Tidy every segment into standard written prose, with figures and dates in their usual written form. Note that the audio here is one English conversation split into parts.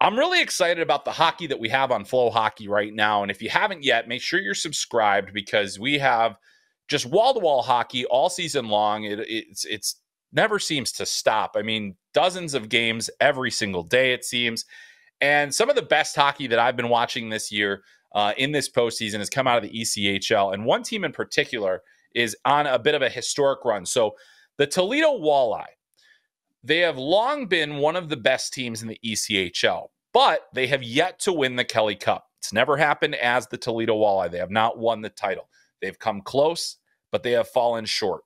I'm really excited about the hockey that we have on FloHockey right now. And if you haven't yet, make sure you're subscribed because we have just wall-to-wall hockey all season long. It's never seems to stop. I mean, dozens of games every single day, it seems. And some of the best hockey that I've been watching this year in this postseason has come out of the ECHL. And one team in particular is on a bit of a historic run. So the Toledo Walleye, they have long been one of the best teams in the ECHL, but they have yet to win the Kelly Cup. It's never happened as the Toledo Walleye. They have not won the title. They've come close, but they have fallen short.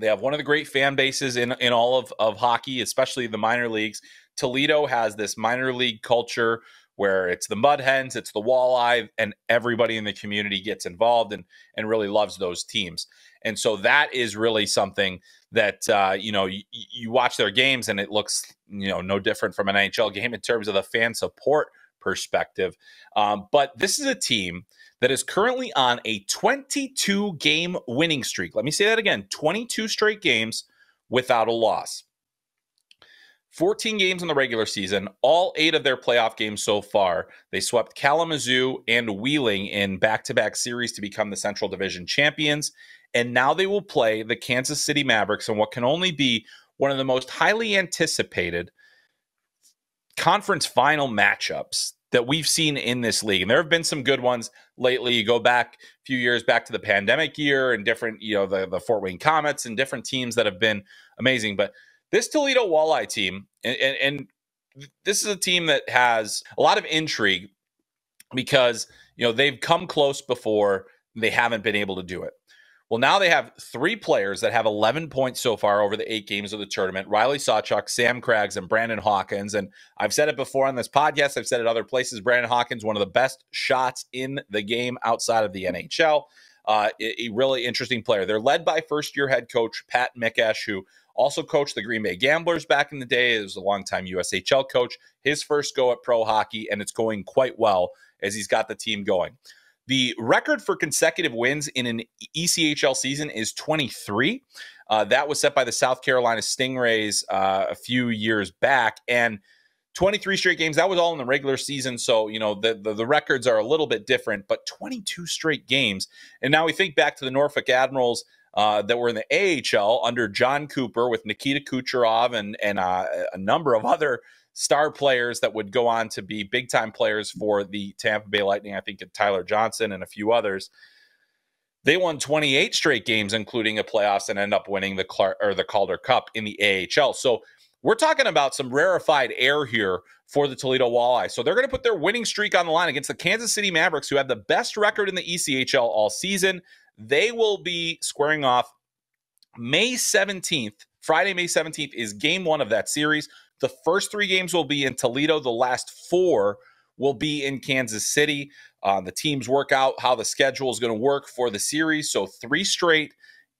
They have one of the great fan bases in all of hockey, especially the minor leagues. Toledo has this minor league culture where it's the Mud Hens, it's the Walleye, and everybody in the community gets involved and really loves those teams. And so that is really something that, you watch their games and it looks, no different from an NHL game in terms of the fan support perspective. But this is a team that is currently on a 22-game winning streak. Let me say that again, 22 straight games without a loss. 14 games in the regular season, all 8 of their playoff games so far. They swept Kalamazoo and Wheeling in back-to-back series to become the Central Division champions. And now they will play the Kansas City Mavericks in what can only be one of the most highly anticipated conference final matchups that we've seen in this league. And there have been some good ones lately. You go back a few years back to the pandemic year and different, the Fort Wayne Comets and different teams that have been amazing. But this Toledo Walleye team, and this is a team that has a lot of intrigue because, they've come close before. They haven't been able to do it. Well, now they have 3 players that have 11 points so far over the 8 games of the tournament: Riley Sawchuk, Sam Craggs, and Brandon Hawkins. And I've said it before on this podcast. I've said it other places. Brandon Hawkins, one of the best shots in the game outside of the NHL. A really interesting player. They're led by first-year head coach Pat Mikesh, who also coached the Green Bay Gamblers back in the day. He was a longtime USHL coach. His first go at pro hockey, and it's going quite well as he's got the team going. The record for consecutive wins in an ECHL season is 23. That was set by the South Carolina Stingrays a few years back. And 23 straight games, that was all in the regular season. So, the records are a little bit different, but 22 straight games. And now we think back to the Norfolk Admirals that were in the AHL under John Cooper with Nikita Kucherov and a number of other star players that would go on to be big-time players for the Tampa Bay Lightning. I think Tyler Johnson and a few others. They won 28 straight games, including a playoffs, and end up winning the Calder Cup in the AHL. So we're talking about some rarefied air here for the Toledo Walleye. So they're going to put their winning streak on the line against the Kansas City Mavericks, who have the best record in the ECHL all season. They will be squaring off May 17th. Friday, May 17th is game 1 of that series. The first 3 games will be in Toledo. The last 4 will be in Kansas City. The teams work out how the schedule is going to work for the series. So 3 straight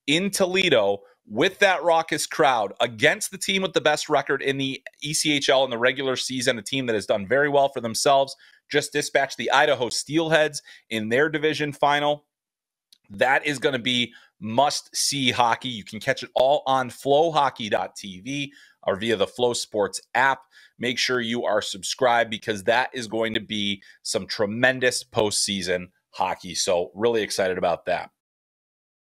in Toledo with that raucous crowd against the team with the best record in the ECHL in the regular season, a team that has done very well for themselves. Just dispatched the Idaho Steelheads in their division final. That is going to be must-see hockey. You can catch it all on FloHockey.tv or via the Flow Sports app. Make sure you are subscribed because that is going to be some tremendous postseason hockey. So really excited about that.